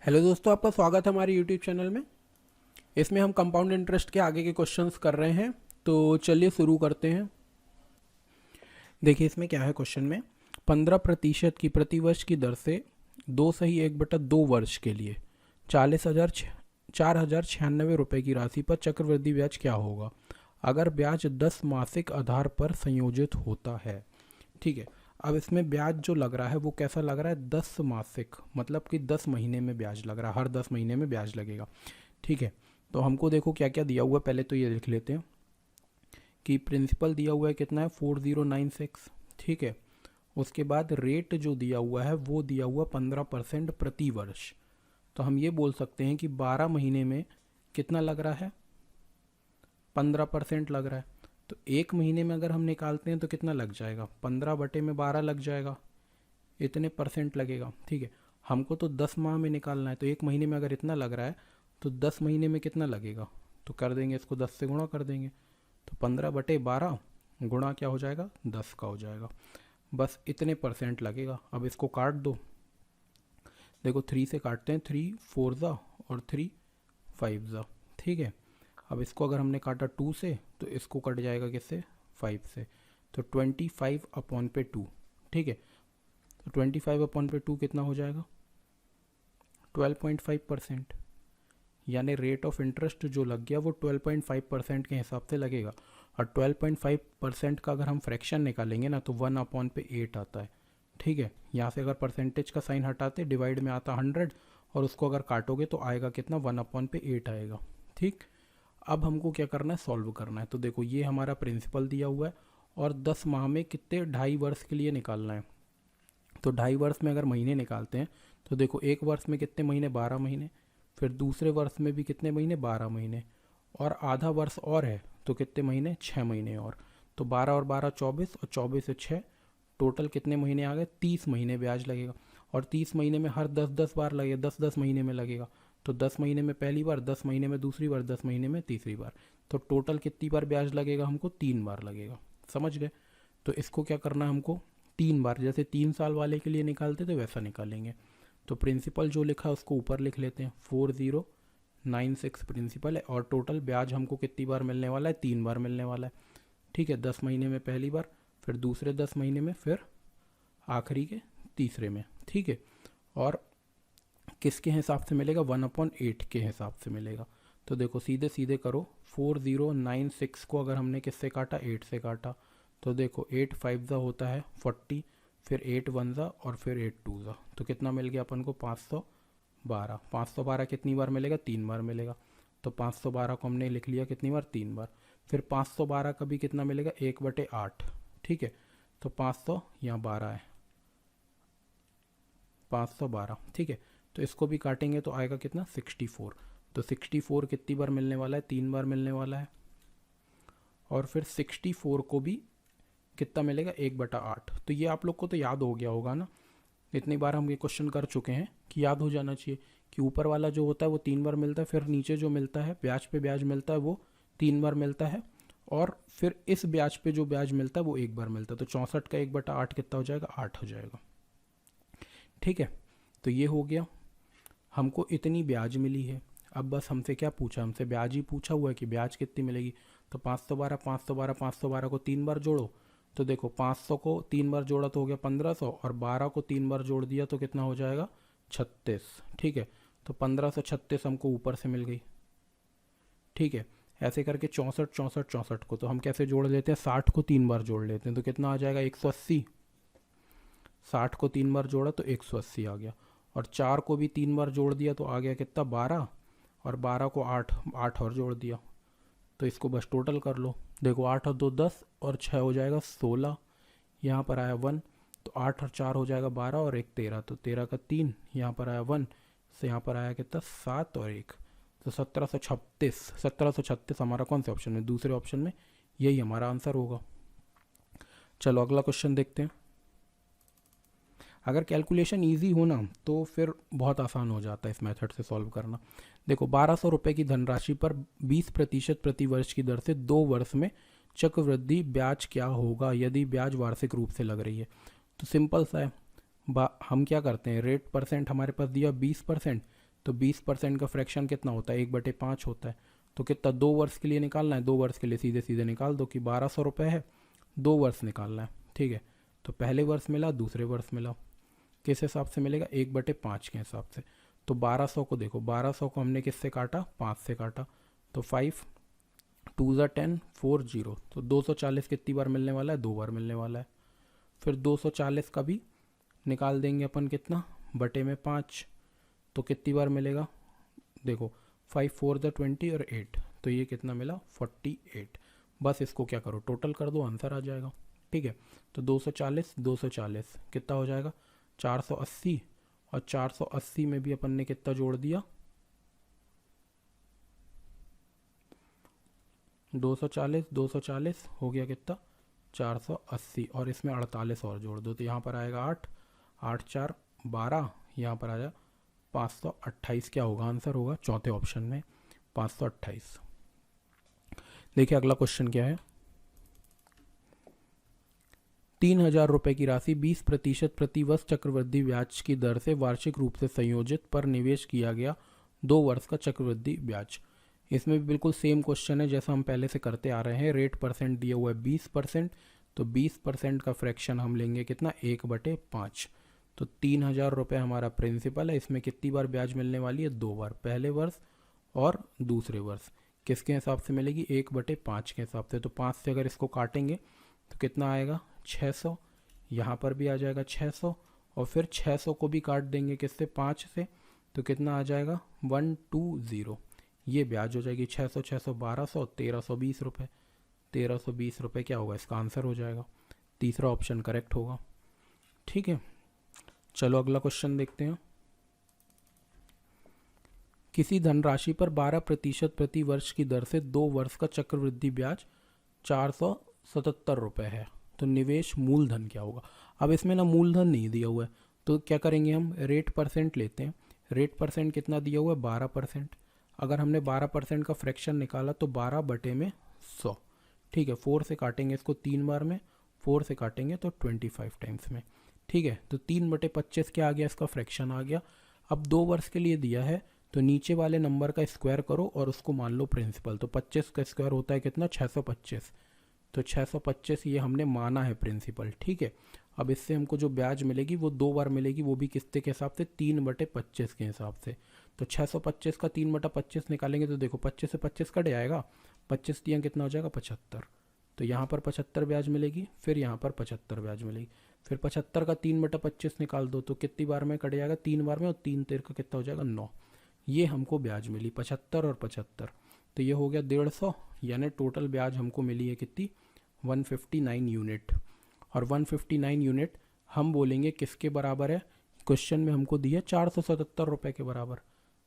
Hello दोस्तों, आपका स्वागत है हमारे यूट्यूब चैनल में। इसमें हम कंपाउंड इंटरेस्ट के आगे के क्वेश्चंस कर रहे हैं, तो चलिए शुरू करते हैं। देखिए इसमें क्या है क्वेश्चन में, 15% की प्रतिवर्ष की दर से 2/1/2 वर्ष के लिए 4,096 रुपये की राशि पर चक्रवृद्धि ब्याज क्या होगा अगर ब्याज 10 मासिक आधार पर संयोजित होता है। ठीक है, अब इसमें ब्याज जो लग रहा है वो कैसा लग रहा है, 10 मासिक, मतलब कि 10 महीने में ब्याज लग रहा है, हर 10 महीने में ब्याज लगेगा। ठीक है, तो हमको देखो क्या क्या दिया हुआ है, पहले तो ये लिख लेते हैं कि प्रिंसिपल दिया हुआ है कितना है 4096। ठीक है, उसके बाद रेट जो दिया हुआ है वो दिया हुआ 15% प्रति वर्ष। तो हम ये बोल सकते हैं कि 12 महीने में कितना लग रहा है, 15% लग रहा है। तो एक महीने में अगर हम निकालते हैं तो कितना लग जाएगा, 15/12 लग जाएगा, इतने परसेंट लगेगा। ठीक है, हमको तो 10 माह में निकालना है, तो एक महीने में अगर इतना लग रहा है तो 10 महीने में कितना लगेगा, तो कर देंगे इसको 10 से गुणा कर देंगे, तो 15/12 गुणा क्या हो जाएगा, 10 का हो जाएगा। बस इतने परसेंट लगेगा। अब इसको काट दो, देखो 3 से काटते हैं, 3 4 ज़ा और 3 5 ज़ा। ठीक है, अब इसको अगर हमने काटा 2 से तो इसको कट जाएगा किससे, 5 से, तो 25/2। ठीक है, तो 25/2 कितना हो जाएगा, 12.5%। यानी रेट ऑफ इंटरेस्ट जो लग गया वो 12.5% के हिसाब से लगेगा। और 12.5% का अगर हम फ्रैक्शन निकालेंगे ना तो 1/8 आता है। ठीक है, यहाँ से अगर परसेंटेज का साइन हटाते डिवाइड में आता 100 और उसको अगर काटोगे तो आएगा कितना, 1/8 आएगा। ठीक, अब हमको क्या करना है, सॉल्व करना है। तो देखो ये हमारा प्रिंसिपल दिया हुआ है और 10 माह में कितने, 2.5 वर्ष के लिए निकालना है। तो 2.5 वर्ष में अगर महीने निकालते हैं तो देखो एक वर्ष में कितने महीने, 12 महीने, फिर दूसरे वर्ष में भी कितने महीने, 12 महीने, और आधा वर्ष और है तो कितने महीने, 6 महीने और। तो 12 और 12 24, और 24 से 6, टोटल कितने महीने आ गए, 30 महीने ब्याज लगेगा। और 30 महीने में हर 10-10 बार लगेगा, 10-10 महीने में लगेगा। तो 10 महीने में पहली बार, 10 महीने में दूसरी बार, 10 महीने में तीसरी बार। तो टोटल कितनी बार ब्याज लगेगा हमको, 3 बार लगेगा। समझ गए। तो इसको क्या करना है हमको, 3 बार, जैसे 3 साल वाले के लिए निकालते थे वैसा निकालेंगे। तो प्रिंसिपल जो लिखा है उसको ऊपर लिख लेते हैं, 4096 प्रिंसिपल है, और टोटल ब्याज हमको कितनी बार मिलने वाला है, 3 बार मिलने वाला है। ठीक है, 10 महीने में पहली बार, फिर दूसरे 10 महीने में, फिर आखिरी के तीसरे में। ठीक है, और किसके हिसाब से मिलेगा, 1/8 के हिसाब से मिलेगा। तो देखो सीधे सीधे करो, 4096 को अगर हमने किससे काटा, 8 से काटा, तो देखो 8 5 ज़ा होता है 40, फिर 8 1 ज़ा और फिर 8 2 ज़ा, तो कितना मिल गया अपन को, 512। 512 कितनी बार मिलेगा, 3 बार मिलेगा। तो 512 को हमने लिख लिया कितनी बार, 3 बार। फिर 512 का भी कितना मिलेगा, 1/8। ठीक है, तो 500 यहाँ 12 है, 512। ठीक है, तो इसको भी काटेंगे तो आएगा कितना, 64। तो 64 कितनी बार मिलने वाला है, 3 बार मिलने वाला है। और फिर 64 को भी कितना मिलेगा, 1/8। तो ये आप लोग को तो याद हो गया होगा ना, इतनी बार हम ये क्वेश्चन कर चुके हैं कि याद हो जाना चाहिए कि ऊपर वाला जो होता है वो 3 बार मिलता है, फिर नीचे जो मिलता है ब्याज पे ब्याज मिलता है वो 3 बार मिलता है, और फिर इस ब्याज पे जो ब्याज मिलता है वो 1 बार मिलता है। तो 64 का 1/8 कितना हो जाएगा, 8 हो जाएगा। ठीक है, तो ये हो गया, हमको इतनी ब्याज मिली है। अब बस हमसे क्या पूछा, हमसे ब्याज ही पूछा हुआ है कि ब्याज कितनी मिलेगी। तो 512 512 512 को 3 बार जोड़ो, तो देखो 500 को 3 बार जोड़ा तो हो गया 1500, और 12 को 3 बार जोड़ दिया तो कितना हो जाएगा, 36। ठीक है, तो 1536 हमको ऊपर से मिल गई। ठीक है, ऐसे करके 64 64 64 को तो हम कैसे जोड़ लेते हैं, 60 को 3 बार जोड़ लेते हैं तो कितना आ जाएगा, 180। 60 को 3 बार जोड़ा तो 180 आ गया, और 4 को भी 3 बार जोड़ दिया तो आ गया कितना, 12, और 12 को 8 और जोड़ दिया, तो इसको बस टोटल कर लो। देखो 8 और 2 10, और 6 हो जाएगा 16, यहाँ पर आया 1, तो 8 और 4 हो जाएगा 12, और 1 13, तो 13 का 3, यहाँ पर आया 1, से यहाँ पर आया कितना, 7 और 1, तो 1736। 1736 हमारा कौन से ऑप्शन में, दूसरे ऑप्शन में, यही हमारा आंसर होगा। चलो अगला क्वेश्चन देखते हैं। अगर कैलकुलेशन इजी हो ना तो फिर बहुत आसान हो जाता है इस मेथड से सॉल्व करना। देखो 1200 रुपये की धनराशि पर 20% प्रति वर्ष की दर से 2 वर्ष में चक्रवृद्धि ब्याज क्या होगा यदि ब्याज वार्षिक रूप से लग रही है। तो सिंपल सा है, हम क्या करते हैं, रेट परसेंट हमारे पास दिया 20%, तो 20% का फ्रैक्शन कितना होता है, 1/5 होता है। तो कितना 2 वर्ष के लिए निकालना है, 2 वर्ष के लिए सीधे सीधे निकाल दो कि 1200 रुपये है, 2 वर्ष निकालना है। ठीक है, तो पहले वर्ष मिला, दूसरे वर्ष मिला, किस हिसाब से मिलेगा, 1/5 के हिसाब से। तो 1200 को देखो, 1200 को हमने किससे काटा, 5 से काटा, तो 5 2 ज़ा 10 4 0, तो 240 कितनी बार मिलने वाला है, 2 बार मिलने वाला है। फिर 240 का भी निकाल देंगे अपन, कितना, बटे में 5, तो कितनी बार मिलेगा, देखो 5 4 ज़ा 20 और 8, तो ये कितना मिला, 48। बस इसको क्या करो, टोटल कर दो, आंसर आ जाएगा। ठीक है, तो 240 कितना हो जाएगा, 480, और 480 में भी अपन ने कितना जोड़ दिया, 240 हो गया कितना, 480, और इसमें 48 और जोड़ दो, तो यहाँ पर आएगा 8 8 4 12, यहाँ पर आ जाए 528। क्या होगा, आंसर होगा चौथे ऑप्शन में 528। देखिए अगला क्वेश्चन क्या है, 3000 रुपये की राशि 20% प्रतिवर्ष चक्रवृद्धि ब्याज की दर से वार्षिक रूप से संयोजित पर निवेश किया गया 2 वर्ष का चक्रवृद्धि ब्याज। इसमें भी बिल्कुल सेम क्वेश्चन है जैसा हम पहले से करते आ रहे हैं। रेट परसेंट दिया हुआ है 20%, तो 20% का फ्रैक्शन हम लेंगे कितना, 1/5। तो 3000 रुपये हमारा प्रिंसिपल है, इसमें कितनी बार ब्याज मिलने वाली है, 2 बार, पहले वर्ष और दूसरे वर्ष। किसके हिसाब से मिलेगी, 1/5 के हिसाब से। तो 5 से अगर इसको काटेंगे तो कितना आएगा, 600, यहाँ पर भी आ जाएगा 600, और फिर 600 को भी काट देंगे किससे, 5 से, तो कितना आ जाएगा 120। ये ब्याज हो जाएगी 600 600 1200, 1320 रुपये। 1320 रुपये क्या होगा, इसका आंसर हो जाएगा, तीसरा ऑप्शन करेक्ट होगा। ठीक है, चलो अगला क्वेश्चन देखते हैं। किसी धनराशि पर 12% प्रति वर्ष की दर से 2 वर्ष का चक्रवृद्धि ब्याज 477 रुपये है, तो निवेश मूलधन क्या होगा। अब इसमें ना मूलधन नहीं दिया हुआ है, तो क्या करेंगे हम, रेट परसेंट लेते हैं। रेट परसेंट कितना दिया हुआ है, 12%। अगर हमने 12% का फ्रैक्शन निकाला तो 12/100। ठीक है, 4 से काटेंगे इसको 3 बार में, 4 से काटेंगे तो 25 टाइम्स में। ठीक है, तो 3/25 क्या आ गया, इसका फ्रैक्शन आ गया। अब 2 वर्ष के लिए दिया है, तो नीचे वाले नंबर का स्क्वायर करो और उसको मान लो प्रिंसिपल। तो 25 का स्क्वायर होता है कितना, 625। तो 625 ये हमने माना है प्रिंसिपल। ठीक है, अब इससे हमको जो ब्याज मिलेगी वो 2 बार मिलेगी, वो भी किसके हिसाब से, 3/25 के हिसाब से। तो 625 का 3/25 निकालेंगे तो देखो 25 से 25 कट जाएगा, 25 दिया कितना हो जाएगा, 75। तो यहाँ पर 75 ब्याज मिलेगी, फिर यहाँ पर 75 ब्याज मिलेगी, फिर 75 का 3/25 निकाल दो, तो कितनी बार में कट जाएगा, 3 बार में, और 3 3 का कितना हो जाएगा, 9। ये हमको ब्याज मिली 75 और 75, तो ये हो गया 150, यानी टोटल ब्याज हमको मिली है कितनी, 159 यूनिट। और 159 यूनिट हम बोलेंगे किसके बराबर है, क्वेश्चन में हमको दिया 477 रुपये के बराबर,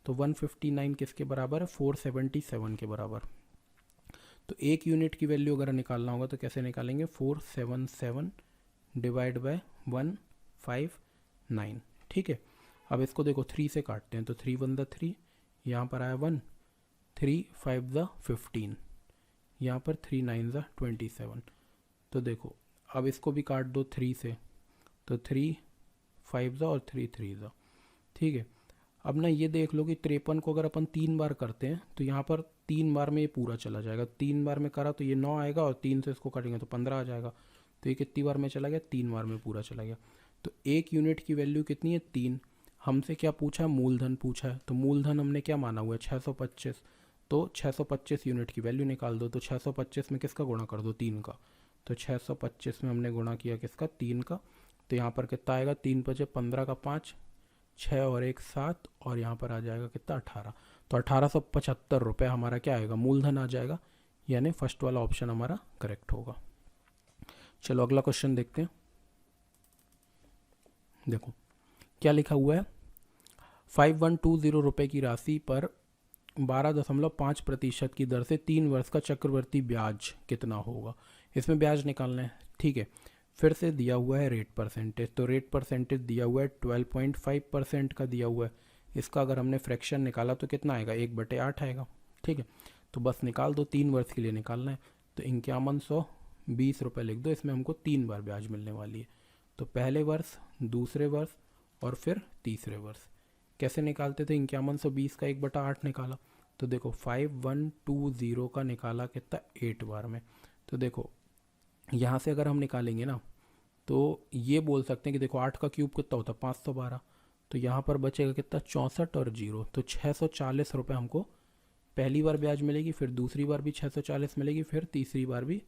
तो 159 किसके बराबर है, 477 के बराबर। तो 1 यूनिट की वैल्यू अगर निकालना होगा तो कैसे निकालेंगे, 477 डिवाइड बाय 159। ठीक है, अब इसको देखो 3 से काटते हैं, तो 3 1 ज़ा 3, यहाँ पर आया 1, 3 5 ज़ा 15, यहाँ पर 3 9 ज़ा 27। तो देखो अब इसको भी काट दो 3 से, तो 3 5 ज़ा और 3 3 ज़ा। ठीक है, अब ना ये देख लो कि 53 को अगर अपन 3 बार करते हैं तो यहाँ पर 3 बार में ये पूरा चला जाएगा। 3 बार में करा तो ये 9 आएगा, और 3 से इसको काटेंगे तो 15 आ जाएगा। तो ये कितनी बार में चला गया, 3 बार में पूरा चला गया। तो 1 यूनिट की वैल्यू कितनी है, 3। हमसे क्या पूछा है, मूलधन पूछा है, तो मूलधन हमने क्या माना हुआ है, 625। तो 625 यूनिट की वैल्यू निकाल दो, तो 625 में किसका गुणा कर दो, 3 का। तो 625 में हमने गुणा किया किसका, 3 का। तो यहाँ पर कितना आएगा, 3 5 15 का 5, 6 और 1 7, और यहाँ पर आ जाएगा कितना, 18। तो 1875 रुपये हमारा क्या आएगा, मूलधन आ जाएगा, यानी फर्स्ट वाला ऑप्शन हमारा करेक्ट होगा। चलो अगला क्वेश्चन देखते हैं। देखो क्या लिखा हुआ है, 5120 रुपये की राशि पर 12.5% की दर से 3 वर्ष का चक्रवर्ती ब्याज कितना होगा। इसमें ब्याज निकालना है। ठीक है, फिर से दिया हुआ है रेट परसेंटेज, तो रेट परसेंटेज दिया हुआ है 12.5% का दिया हुआ है। इसका अगर हमने फ्रैक्शन निकाला तो कितना आएगा, 1/8 आएगा। ठीक है, तो बस निकाल दो, 3 वर्ष के लिए निकालना है, तो 5120 रुपये लिख दो। इसमें हमको 3 बार ब्याज मिलने वाली है, तो पहले वर्ष, दूसरे वर्ष और फिर तीसरे वर्ष। कैसे निकालते थे, 5120 का 1/8 निकाला, तो देखो 5120 का निकाला कितना 8 बार में। तो देखो यहाँ से अगर हम निकालेंगे ना तो ये बोल सकते हैं कि देखो 8 का क्यूब कितना होता है 512, तो यहाँ पर बचेगा कितना 64 और 0, तो 640 रुपये हमको पहली बार ब्याज मिलेगी, फिर दूसरी बार भी 640 मिलेगी, फिर तीसरी बार भी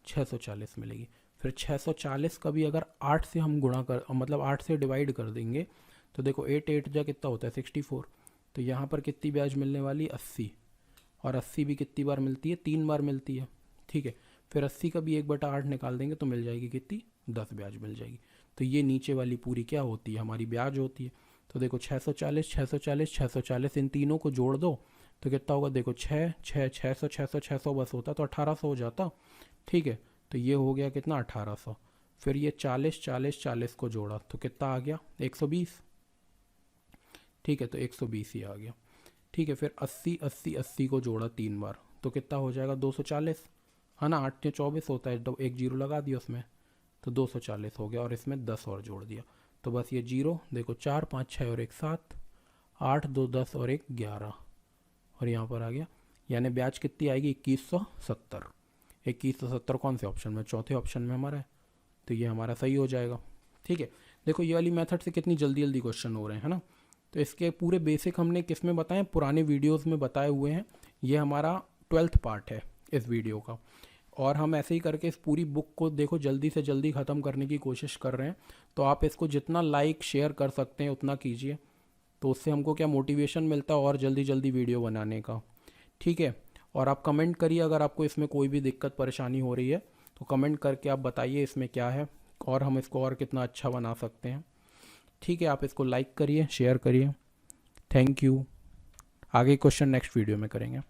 640 मिलेगी। फिर 640 का भी अगर 8 से हम गुणा कर मतलब 8 से डिवाइड कर देंगे तो देखो 8 जा कितना होता है 64, तो यहाँ पर कितनी ब्याज मिलने वाली 80, और 80 भी कितनी बार मिलती है 3 बार मिलती है, ठीक है। फिर 80 का भी 1/8 निकाल देंगे तो मिल जाएगी कितनी 10 ब्याज मिल जाएगी। तो ये नीचे वाली पूरी क्या होती है हमारी ब्याज होती है। तो देखो 640 640 640 इन तीनों को जोड़ दो तो कितना होगा, देखो 600 बस होता तो 1800 हो जाता, ठीक है। तो ये हो गया कितना 1800। फिर ये 40 40 40 को जोड़ा तो कितना आ गया 120, ठीक है, तो 120 ही आ गया, ठीक है। फिर 80 80 80 को जोड़ा 3 बार तो कितना हो जाएगा 240, है ना, 8 या 24 होता है, तो एक जीरो लगा दिया उसमें तो 240 हो गया, और इसमें 10 और जोड़ दिया तो बस ये जीरो, देखो 4 5 6 और 1 7, 8 2 10 और 1 11, और यहाँ पर आ गया, यानी ब्याज कितनी आएगी 2170। 2170 कौन से ऑप्शन में, चौथे ऑप्शन में हमारा है, तो ये हमारा सही हो जाएगा, ठीक है। देखो ये वाली मेथड से कितनी जल्दी जल्दी क्वेश्चन हो रहे हैं, है ना। तो इसके पूरे बेसिक हमने किस में बताए, पुराने वीडियोस में बताए हुए हैं। ये हमारा 12th पार्ट है इस वीडियो का, और हम ऐसे ही करके इस पूरी बुक को देखो जल्दी से जल्दी ख़त्म करने की कोशिश कर रहे हैं। तो आप इसको जितना लाइक शेयर कर सकते हैं उतना कीजिए, तो उससे हमको क्या मोटिवेशन मिलता है और जल्दी जल्दी वीडियो बनाने का, ठीक है। और आप कमेंट करिए अगर आपको इसमें कोई भी दिक्कत परेशानी हो रही है तो कमेंट करके आप बताइए इसमें क्या है और हम इसको और कितना अच्छा बना सकते हैं, ठीक है। आप इसको लाइक करिए शेयर करिए, थैंक यू। आगे क्वेश्चन नेक्स्ट वीडियो में करेंगे।